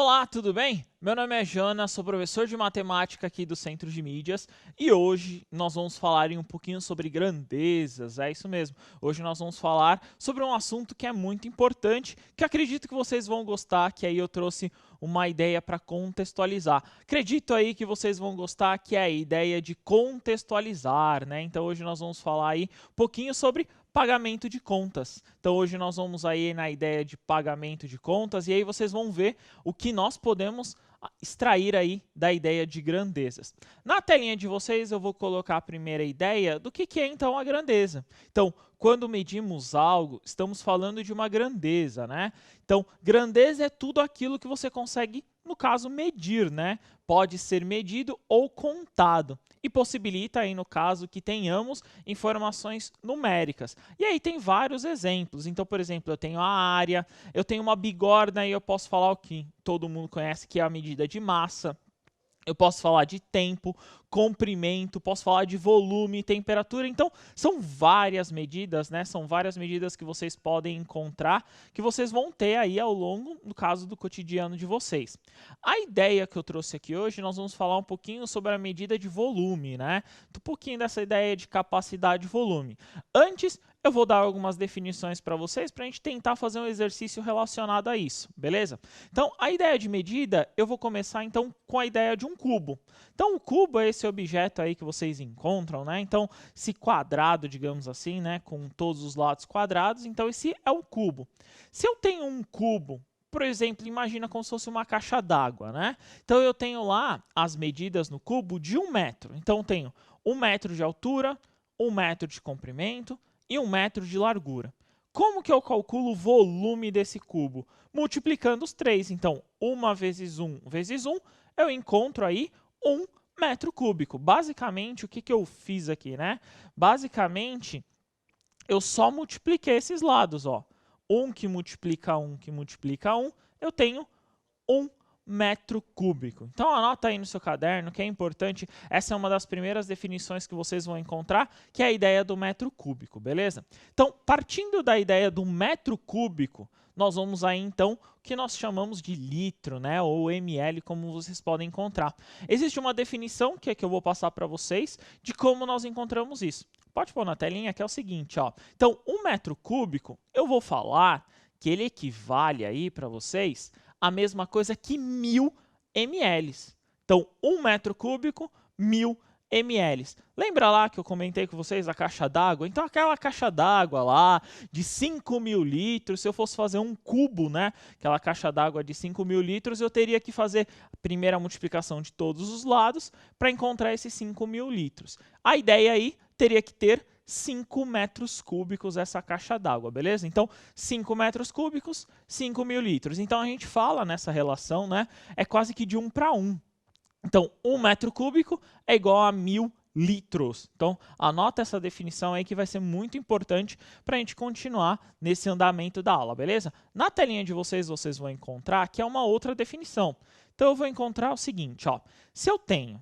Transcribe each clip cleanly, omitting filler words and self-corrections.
Olá, tudo bem? Meu nome é Jonas, sou professor de matemática aqui do Centro de Mídias e hoje nós vamos falar um pouquinho sobre grandezas, é isso mesmo. Hoje nós vamos falar sobre um assunto que é muito importante, que acredito que vocês vão gostar, que aí eu trouxe uma ideia para contextualizar. Acredito aí que vocês vão gostar, que é a ideia de contextualizar, né? Então hoje nós vamos falar aí um pouquinho sobre pagamento de contas. Então hoje nós vamos aí na ideia de pagamento de contas e aí vocês vão ver o que nós podemos extrair aí da ideia de grandezas. Na telinha de vocês eu vou colocar a primeira ideia do que é então a grandeza. Então, quando medimos algo, estamos falando de uma grandeza, né? Então, grandeza é tudo aquilo que você consegue, no caso, medir, né? Pode ser medido ou contado e possibilita aí, no caso, que tenhamos informações numéricas. E aí tem vários exemplos. Então, por exemplo, eu tenho a área, eu tenho uma bigorna e eu posso falar o que todo mundo conhece, que é a medida de massa. Eu posso falar de tempo, comprimento, posso falar de volume, temperatura. Então, são várias medidas, né? São várias medidas que vocês podem encontrar, que vocês vão ter aí ao longo, no caso, do cotidiano de vocês. A ideia que eu trouxe aqui hoje, nós vamos falar um pouquinho sobre a medida de volume, né? Um pouquinho dessa ideia de capacidade e volume. Antes, eu vou dar algumas definições para vocês, para a gente tentar fazer um exercício relacionado a isso, beleza? Então, a ideia de medida, eu vou começar então com a ideia de um cubo. Então, o cubo é esse objeto aí que vocês encontram, né? Então, esse quadrado, digamos assim, né? Com todos os lados quadrados, então esse é o cubo. Se eu tenho um cubo, por exemplo, imagina como se fosse uma caixa d'água, né? Então, eu tenho lá as medidas no cubo de 1 metro. Então, eu tenho 1 metro de altura, 1 metro de comprimento e 1 metro de largura. Como que eu calculo o volume desse cubo? Multiplicando os três. Então, 1 vezes 1 vezes 1, eu encontro aí 1 metro cúbico. Basicamente, o que eu fiz aqui, né? Basicamente, eu só multipliquei esses lados, ó. 1 que multiplica 1 que multiplica 1, eu tenho 1 metro cúbico. Então anota aí no seu caderno que é importante, essa é uma das primeiras definições que vocês vão encontrar, que é a ideia do metro cúbico, beleza? Então, partindo da ideia do metro cúbico, nós vamos aí então o que nós chamamos de litro, né, ou ml, como vocês podem encontrar. Existe uma definição que é que eu vou passar para vocês de como nós encontramos isso. Pode pôr na telinha que é o seguinte, ó. Então, 1 metro cúbico, eu vou falar que ele equivale aí para vocês a mesma coisa que 1000 ml. Então, 1 metro cúbico, 1000 ml. Lembra lá que eu comentei com vocês a caixa d'água? Então, aquela caixa d'água lá de 5.000 litros, se eu fosse fazer um cubo, né? Aquela caixa d'água de 5.000 litros, eu teria que fazer a primeira multiplicação de todos os lados para encontrar esses 5.000 litros. A ideia aí teria que ter 5 metros cúbicos essa caixa d'água, beleza? Então, 5 metros cúbicos, 5.000 litros. Então, a gente fala nessa relação, né? É quase que de 1 para 1. Então, 1 metro cúbico é igual a 1000 litros. Então, anota essa definição aí que vai ser muito importante para a gente continuar nesse andamento da aula, beleza? Na telinha de vocês, vocês vão encontrar que é uma outra definição. Então, eu vou encontrar o seguinte, ó. Se eu tenho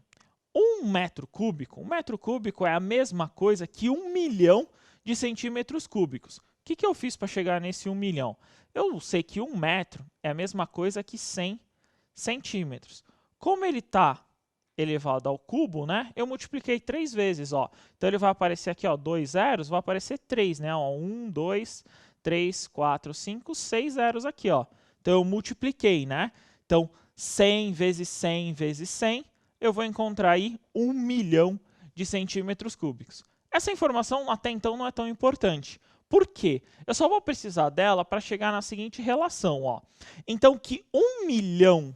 1 metro cúbico é a mesma coisa que 1 milhão de centímetros cúbicos. O que eu fiz para chegar nesse 1 milhão? Eu sei que 1 metro é a mesma coisa que 100 centímetros. Como ele está elevado ao cubo, né? Eu multipliquei 3 vezes, ó. Então, ele vai aparecer aqui, ó, 2 zeros, vai aparecer 3, né? Ó, 1, 2, 3, 4, 5, 6 zeros aqui, ó. Então, eu multipliquei, né? Então, 100 vezes 100 vezes 100, eu vou encontrar aí 1 milhão de centímetros cúbicos. Essa informação até então não é tão importante. Por quê? Eu só vou precisar dela para chegar na seguinte relação, ó. Então, que 1 milhão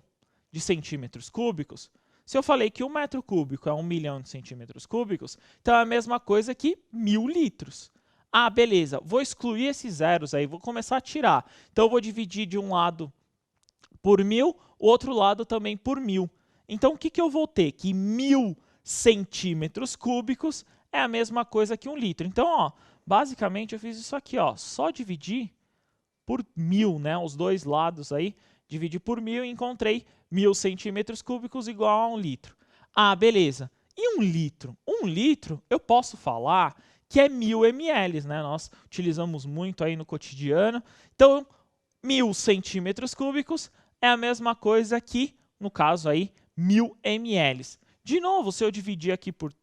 de centímetros cúbicos, se eu falei que 1 metro cúbico é 1 milhão de centímetros cúbicos, então é a mesma coisa que 1000 litros. Ah, beleza, vou excluir esses zeros aí, vou começar a tirar. Então, eu vou dividir de um lado por 1000, o outro lado também por 1000. Então, o que eu vou ter? Que 1000 centímetros cúbicos é a mesma coisa que 1 litro. Então, ó, basicamente, eu fiz isso aqui, ó, só dividir por 1000, né? Os dois lados aí, dividi por 1000 e encontrei 1000 centímetros cúbicos igual a 1 litro. Ah, beleza. E 1 litro? 1 litro, eu posso falar que é 1000 ml, né? Nós utilizamos muito aí no cotidiano. Então, 1000 centímetros cúbicos é a mesma coisa que, no caso aí, 1000 ml. De novo, se eu dividir aqui por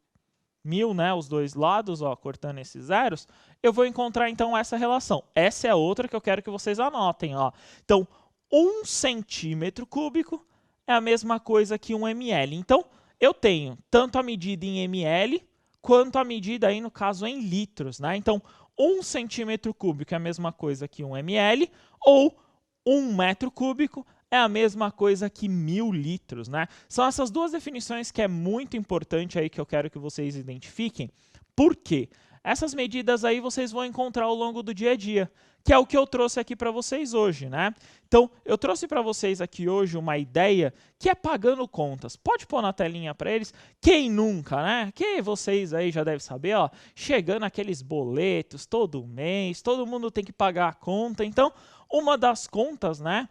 1000, né, os dois lados, ó, cortando esses zeros, eu vou encontrar então essa relação. Essa é outra que eu quero que vocês anotem, ó. Então, 1 centímetro cúbico é a mesma coisa que 1 ml. Então, eu tenho tanto a medida em ml, quanto a medida aí, no caso, em litros, né? Então, 1 centímetro cúbico é a mesma coisa que 1 ml, ou 1 metro cúbico é a mesma coisa que 1000 litros, né? São essas duas definições que é muito importante aí que eu quero que vocês identifiquem. Por quê? Essas medidas aí vocês vão encontrar ao longo do dia a dia, que é o que eu trouxe aqui para vocês hoje, né? Então, eu trouxe para vocês aqui hoje uma ideia que é pagando contas. Pode pôr na telinha para eles. Quem nunca, né? Que vocês aí já devem saber, ó, chegando aqueles boletos todo mês, todo mundo tem que pagar a conta. Então, uma das contas, né?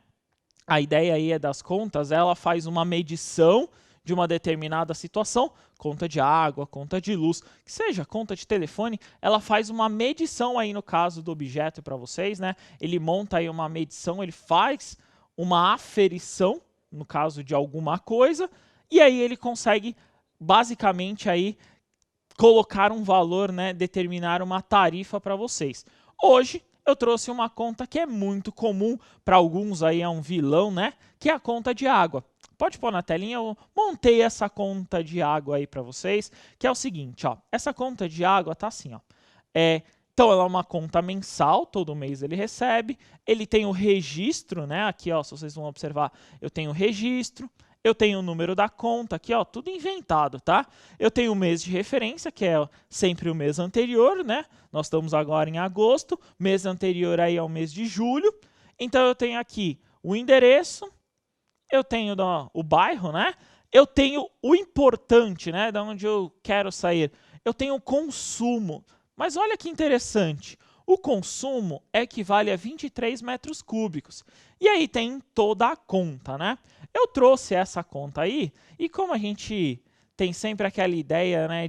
A ideia aí é das contas, ela faz uma medição de uma determinada situação, conta de água, conta de luz, que seja conta de telefone, ela faz uma medição aí no caso do objeto para vocês, né? Ele monta aí uma medição, ele faz uma aferição, no caso de alguma coisa, e aí ele consegue basicamente aí colocar um valor, né? Determinar uma tarifa para vocês. Hoje, eu trouxe uma conta que é muito comum, para alguns aí é um vilão, né? Que é a conta de água. Pode pôr na telinha, eu montei essa conta de água aí para vocês, que é o seguinte, ó. Essa conta de água tá assim, ó. Então, ela é uma conta mensal, todo mês ele recebe. Ele tem o registro, né? Aqui, ó, se vocês vão observar, eu tenho o registro. Eu tenho o número da conta aqui, ó, tudo inventado, tá? Eu tenho o mês de referência, que é sempre o mês anterior, né? Nós estamos agora em agosto, mês anterior aí é o mês de julho. Então, eu tenho aqui o endereço, eu tenho o bairro, né? Eu tenho o importante, né? Da onde eu quero sair. Eu tenho o consumo. Mas olha que interessante. O consumo equivale a 23 metros cúbicos. E aí tem toda a conta, né? Eu trouxe essa conta aí, e como a gente tem sempre aquela ideia, né,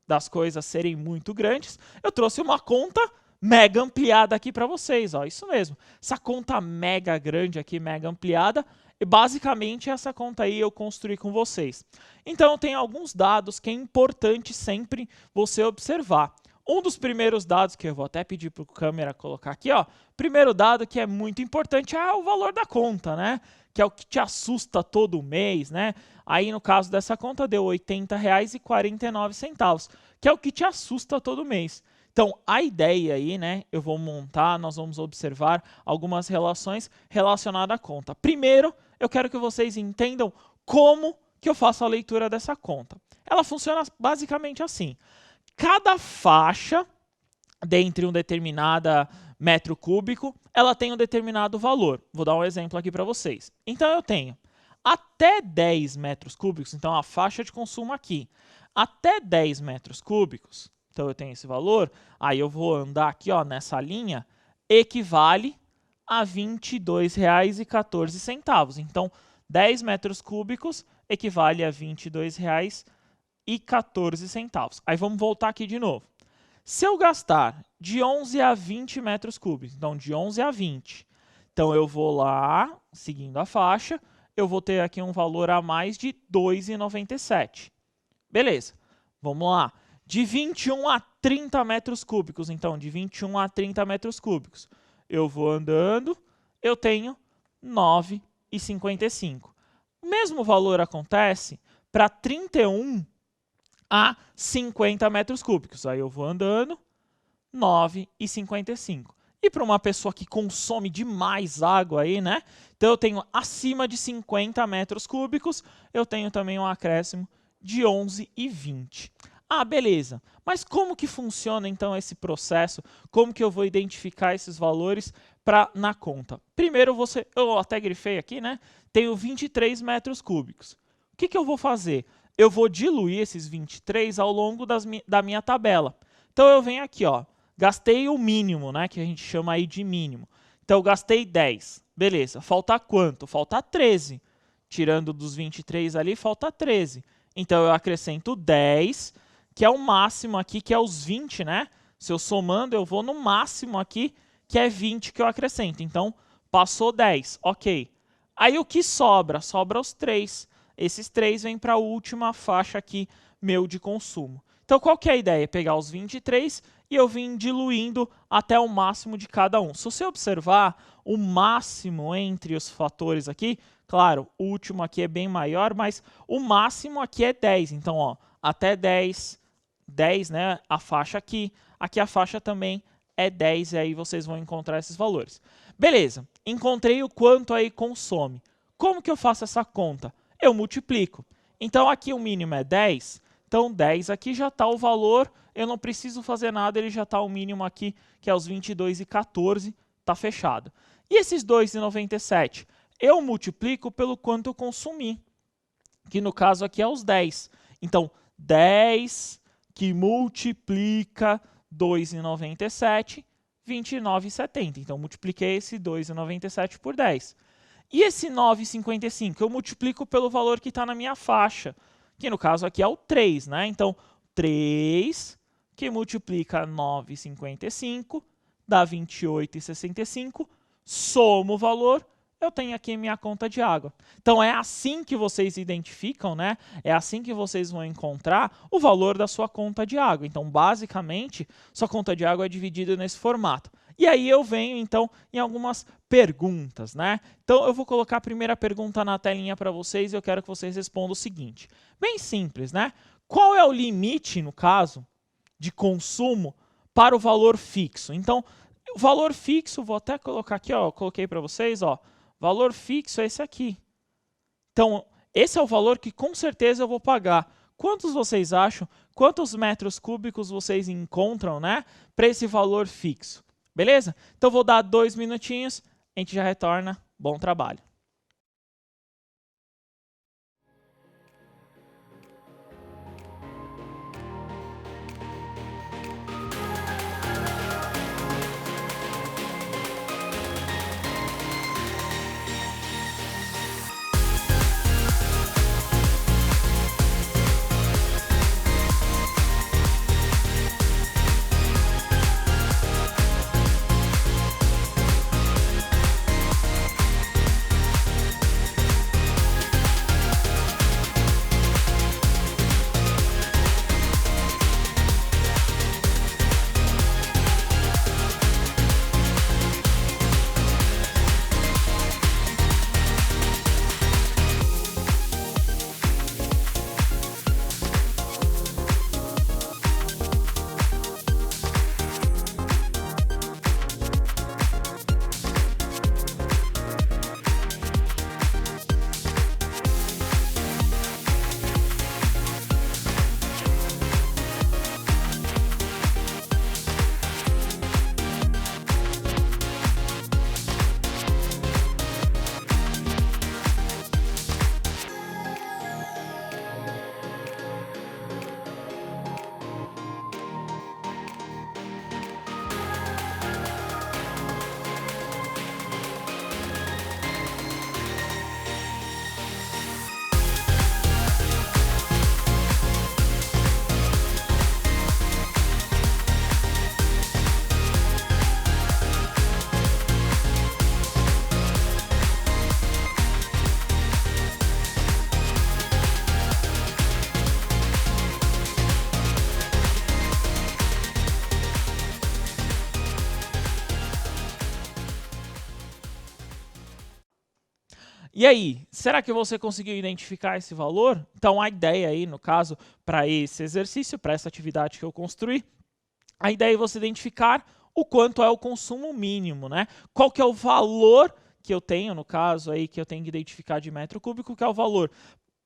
das coisas serem muito grandes, eu trouxe uma conta mega ampliada aqui para vocês, ó, isso mesmo. Essa conta mega grande aqui, mega ampliada, e basicamente essa conta aí eu construí com vocês. Então tem alguns dados que é importante sempre você observar. Um dos primeiros dados que eu vou até pedir para o câmera colocar aqui, ó. Primeiro dado que é muito importante é o valor da conta, né? Que é o que te assusta todo mês, né? Aí no caso dessa conta deu R$ 80,49, que é o que te assusta todo mês. Então, a ideia aí, né, eu vou montar, nós vamos observar algumas relações relacionadas à conta. Primeiro, eu quero que vocês entendam como que eu faço a leitura dessa conta. Ela funciona basicamente assim. Cada faixa, dentre um determinado metro cúbico, ela tem um determinado valor. Vou dar um exemplo aqui para vocês. Então, eu tenho até 10 metros cúbicos, então a faixa de consumo aqui, até 10 metros cúbicos, então eu tenho esse valor, aí eu vou andar aqui, ó, nessa linha, equivale a R$ 22,14. Então, 10 metros cúbicos equivale a R$ 22,14. Aí vamos voltar aqui de novo. Se eu gastar de 11 a 20 metros cúbicos, então de 11 a 20, então eu vou lá, seguindo a faixa, eu vou ter aqui um valor a mais de R$ 2,97. Beleza, vamos lá. De 21 a 30 metros cúbicos, então de 21 a 30 metros cúbicos, eu vou andando, eu tenho R$ 9,55. O mesmo valor acontece para 31 a 50 metros cúbicos. Aí eu vou andando, 9,55. E para uma pessoa que consome demais água aí, né? Então eu tenho acima de 50 metros cúbicos, eu tenho também um acréscimo de 11,20. Ah, beleza. Mas como que funciona então esse processo? Como que eu vou identificar esses valores na conta? Primeiro, eu até grifei aqui, né? Tenho 23 metros cúbicos. O que eu vou fazer? Eu vou diluir esses 23 ao longo da minha tabela. Então, eu venho aqui, ó, gastei o mínimo, né, que a gente chama aí de mínimo. Então, eu gastei 10. Beleza, falta quanto? Falta 13. Tirando dos 23 ali, falta 13. Então, eu acrescento 10, que é o máximo aqui, que é os 20, né? Se eu somando, eu vou no máximo aqui, que é 20 que eu acrescento. Então, passou 10, ok. Aí o que sobra? Sobra os 3. Esses 3 vêm para a última faixa aqui, meu de consumo. Então, qual que é a ideia? Pegar os 23 e eu vim diluindo até o máximo de cada um. Se você observar, o máximo entre os fatores aqui, claro, o último aqui é bem maior, mas o máximo aqui é 10. Então, ó, até 10, 10, né, a faixa aqui a faixa também é 10, e aí vocês vão encontrar esses valores. Beleza, encontrei o quanto aí consome. Como que eu faço essa conta? Eu multiplico. Então, aqui o mínimo é 10, então 10 aqui já está o valor, eu não preciso fazer nada, ele já está o mínimo aqui, que é os 22,14, está fechado. E esses 2,97? Eu multiplico pelo quanto eu consumi, que no caso aqui é os 10. Então, 10 que multiplica 2,97, 29,70. Então, multipliquei esse 2,97 por 10. E esse 9,55 eu multiplico pelo valor que está na minha faixa, que no caso aqui é o 3, né? Então, 3 que multiplica 9,55 dá 28,65, somo o valor, eu tenho aqui minha conta de água. Então, é assim que vocês identificam, né? É assim que vocês vão encontrar o valor da sua conta de água. Então, basicamente, sua conta de água é dividida nesse formato. E aí eu venho, então, em algumas perguntas, né? Então, eu vou colocar a primeira pergunta na telinha para vocês e eu quero que vocês respondam o seguinte. Bem simples, né? Qual é o limite, no caso, de consumo para o valor fixo? Então, o valor fixo, vou até colocar aqui, ó, coloquei para vocês, ó, valor fixo é esse aqui. Então, esse é o valor que com certeza eu vou pagar. Quantos vocês acham? Quantos metros cúbicos vocês encontram, né, para esse valor fixo? Beleza? Então, vou dar 2 minutinhos, a gente já retorna. Bom trabalho. E aí, será que você conseguiu identificar esse valor? Então, a ideia aí, no caso, para esse exercício, para essa atividade que eu construí, a ideia é você identificar o quanto é o consumo mínimo, né? Qual que é o valor que eu tenho, no caso aí, que eu tenho que identificar de metro cúbico, que é o valor.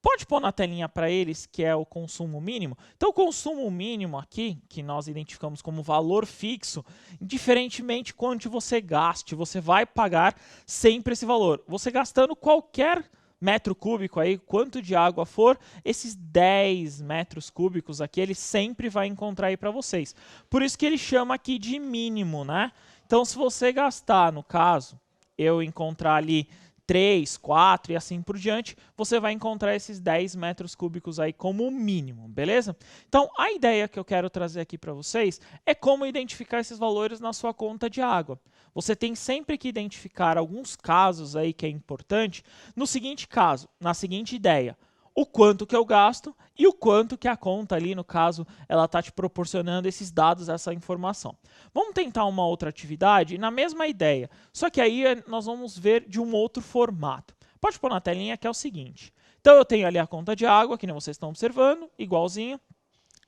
Pode pôr na telinha para eles, que é o consumo mínimo. Então, o consumo mínimo aqui, que nós identificamos como valor fixo, indiferentemente quanto você gaste, você vai pagar sempre esse valor. Você gastando qualquer metro cúbico aí, quanto de água for, esses 10 metros cúbicos aqui, ele sempre vai encontrar aí para vocês. Por isso que ele chama aqui de mínimo, né? Então, se você gastar, no caso, eu encontrar ali 3, 4 e assim por diante, você vai encontrar esses 10 metros cúbicos aí como mínimo, beleza? Então, a ideia que eu quero trazer aqui para vocês é como identificar esses valores na sua conta de água. Você tem sempre que identificar alguns casos aí que é importante no seguinte caso, na seguinte ideia. O quanto que eu gasto e o quanto que a conta ali, no caso, ela está te proporcionando esses dados, essa informação. Vamos tentar uma outra atividade na mesma ideia, só que aí nós vamos ver de um outro formato. Pode pôr na telinha que é o seguinte. Então eu tenho ali a conta de água, que nem vocês estão observando, igualzinho.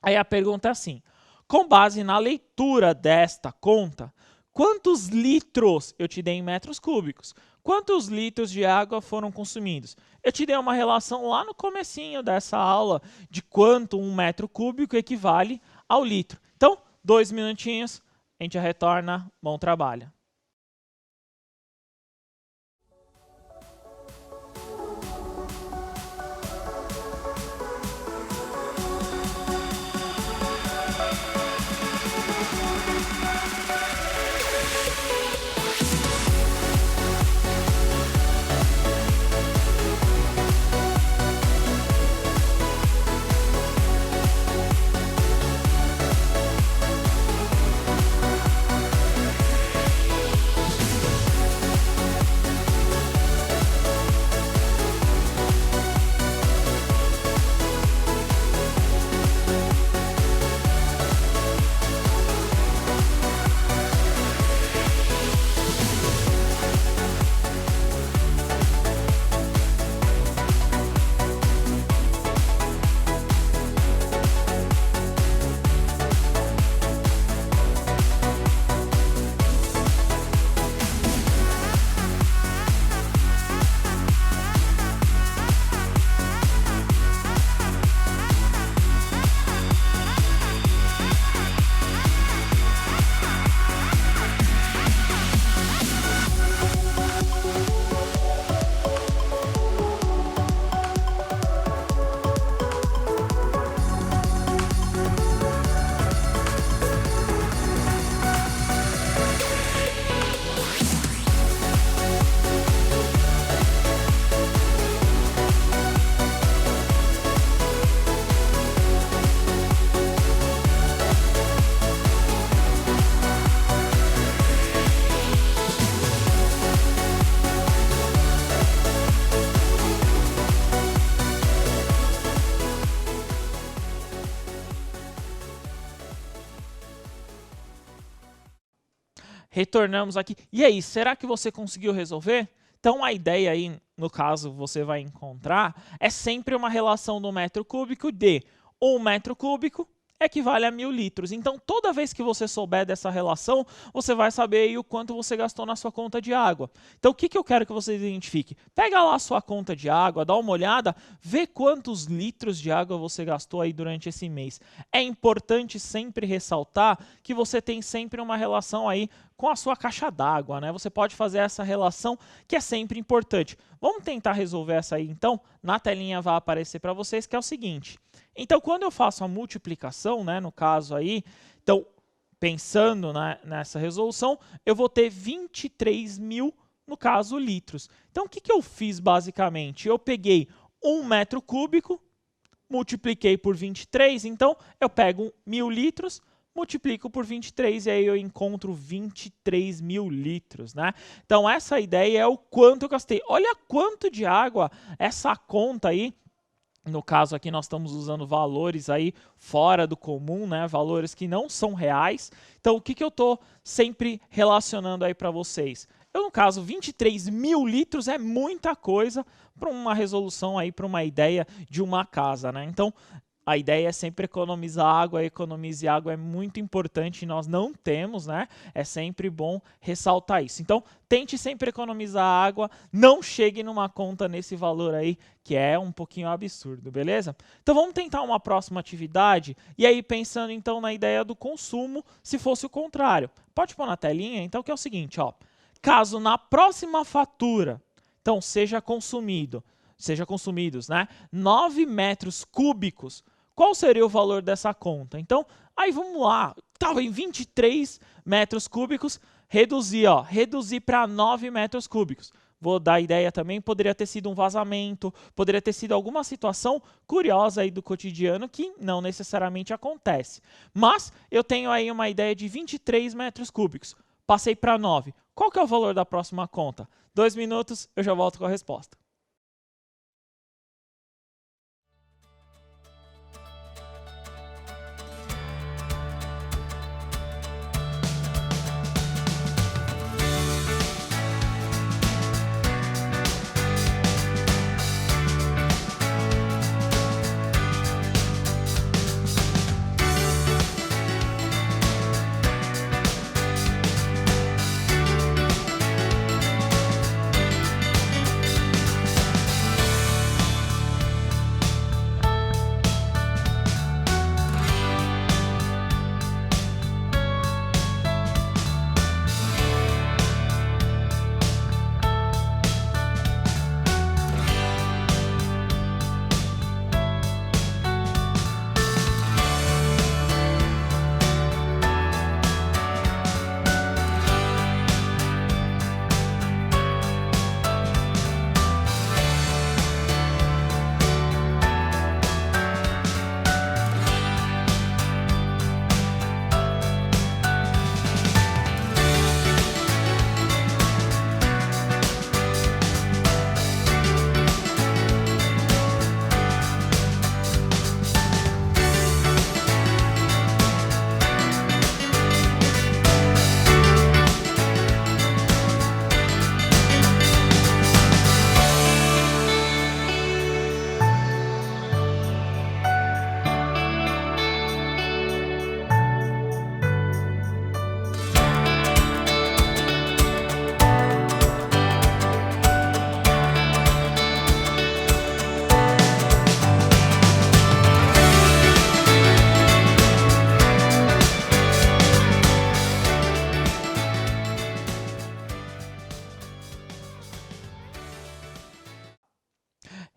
Aí a pergunta é assim, com base na leitura desta conta, quantos litros eu te dei em metros cúbicos? Quantos litros de água foram consumidos? Eu te dei uma relação lá no comecinho dessa aula de quanto um metro cúbico equivale ao litro. Então, 2 minutinhos, a gente retorna. Bom trabalho. Retornamos aqui. E aí, será que você conseguiu resolver? Então, a ideia aí, no caso, você vai encontrar, é sempre uma relação do metro cúbico de 1 metro cúbico equivale a 1.000 litros. Então, toda vez que você souber dessa relação, você vai saber aí o quanto você gastou na sua conta de água. Então, o que eu quero que você identifique? Pega lá a sua conta de água, dá uma olhada, vê quantos litros de água você gastou aí durante esse mês. É importante sempre ressaltar que você tem sempre uma relação aí com a sua caixa d'água, né? Você pode fazer essa relação que é sempre importante. Vamos tentar resolver essa aí, então? Na telinha vai aparecer para vocês que é o seguinte. Então, quando eu faço a multiplicação, né, no caso aí, então, pensando nessa resolução, eu vou ter 23.000, no caso, litros. Então, o que eu fiz basicamente? Eu peguei 1 metro cúbico, multipliquei por 23, então eu pego 1.000 litros, multiplico por 23 e aí eu encontro 23.000 litros, né? Então, essa ideia é o quanto eu gastei. Olha quanto de água essa conta aí. No caso aqui nós estamos usando valores aí fora do comum, né? Valores que não são reais. Então, o que eu estou sempre relacionando aí para vocês? Eu, no caso, 23.000 litros é muita coisa para uma resolução aí, para uma ideia de uma casa, né? Então, a ideia é sempre economizar água, economizar água é muito importante e nós não temos, né? É sempre bom ressaltar isso. Então, tente sempre economizar água, não chegue numa conta nesse valor aí, que é um pouquinho absurdo, beleza? Então, vamos tentar uma próxima atividade, e aí pensando então na ideia do consumo, se fosse o contrário. Pode pôr na telinha, então, que é o seguinte, ó. Caso na próxima fatura, então, seja consumidos, né? 9 metros cúbicos, qual seria o valor dessa conta? Então, aí vamos lá, estava em 23 metros cúbicos, reduzir para 9 metros cúbicos. vou dar ideia também, poderia ter sido um vazamento, poderia ter sido alguma situação curiosa aí do cotidiano que não necessariamente acontece. Mas eu tenho aí uma ideia de 23 metros cúbicos. Passei para 9. Qual que é o valor da próxima conta? 2 minutos, eu já volto com a resposta.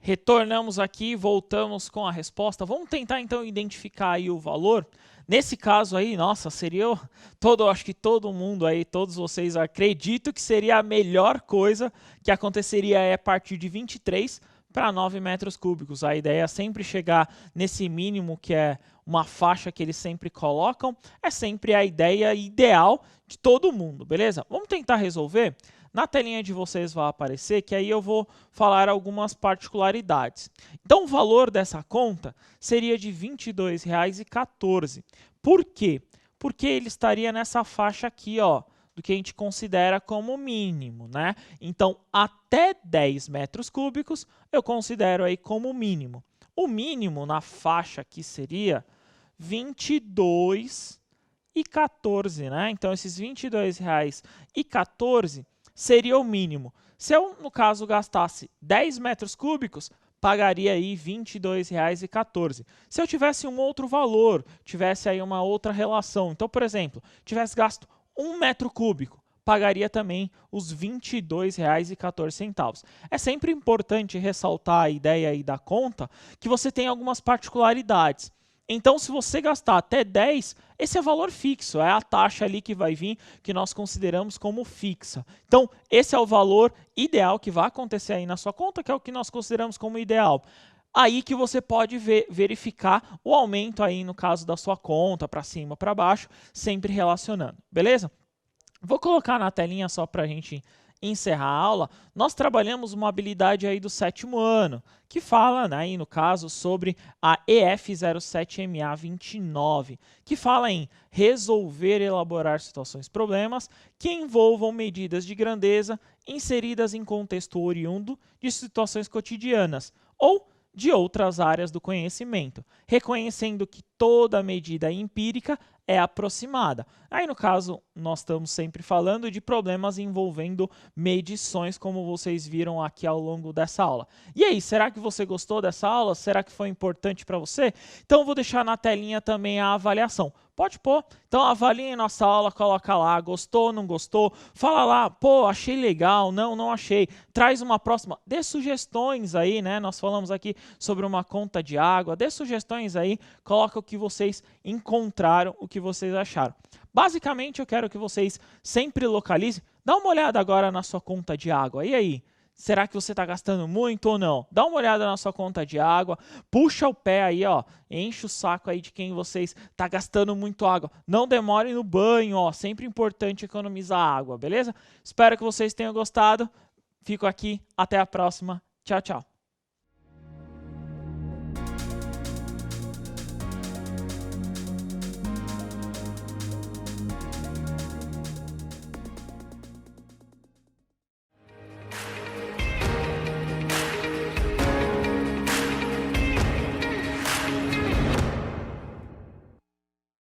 Retornamos aqui, voltamos com a resposta. Vamos tentar então identificar aí o valor. Nesse caso aí, nossa, seria acho que todo mundo aí, todos vocês acredito que seria a melhor coisa que aconteceria a partir de 23 para 9 metros cúbicos. A ideia é sempre chegar nesse mínimo, que é uma faixa que eles sempre colocam, é sempre a ideia ideal de todo mundo, beleza? Vamos tentar resolver? Na telinha de vocês vai aparecer que aí eu vou falar algumas particularidades. Então o valor dessa conta seria de R$ 22,14. Por quê? Porque ele estaria nessa faixa aqui, ó, do que a gente considera como mínimo, né? Então até 10 metros cúbicos eu considero aí como mínimo. O mínimo na faixa aqui seria R$ 22,14, né? Então esses R$ 22,14 seria o mínimo. Se eu, no caso, gastasse 10 metros cúbicos, pagaria aí R$ 22,14. Se eu tivesse um outro valor, tivesse aí uma outra relação, então, por exemplo, tivesse gasto 1 metro cúbico, pagaria também os R$ 22,14. É sempre importante ressaltar a ideia aí da conta, que você tem algumas particularidades. Então, se você gastar até 10, esse é valor fixo, é a taxa ali que vai vir, que nós consideramos como fixa. Então, esse é o valor ideal que vai acontecer aí na sua conta, que é o que nós consideramos como ideal. Aí que você pode verificar o aumento aí no caso da sua conta, para cima, para baixo, sempre relacionando, beleza? Vou colocar na telinha só para a gente encerrar a aula. Nós trabalhamos uma habilidade aí do 7º ano, que fala, né, aí no caso, sobre a EF07MA29, que fala em resolver e elaborar situações problemas que envolvam medidas de grandeza inseridas em contexto oriundo de situações cotidianas ou de outras áreas do conhecimento, reconhecendo que toda medida empírica é aproximada. Aí, no caso, nós estamos sempre falando de problemas envolvendo medições, como vocês viram aqui ao longo dessa aula. E aí, será que você gostou dessa aula? Será que foi importante para você? Então, eu vou deixar na telinha também a avaliação. Pode pôr. Então, avalie nossa aula, coloca lá, gostou, não gostou, fala lá, pô, achei legal, não achei, traz uma próxima, dê sugestões aí, né? Nós falamos aqui sobre uma conta de água, dê sugestões aí, coloca o que vocês encontraram, o que vocês acharam. Basicamente, eu quero que vocês sempre localizem, Dá uma olhada agora na sua conta de água. E aí? Será que você está gastando muito ou não? Dá uma olhada na sua conta de água, puxa o pé aí, ó, enche o saco aí de quem vocês está gastando muito água. Não demore no banho, ó, sempre importante economizar água, beleza? Espero que vocês tenham gostado. Fico aqui, até a próxima. Tchau, tchau.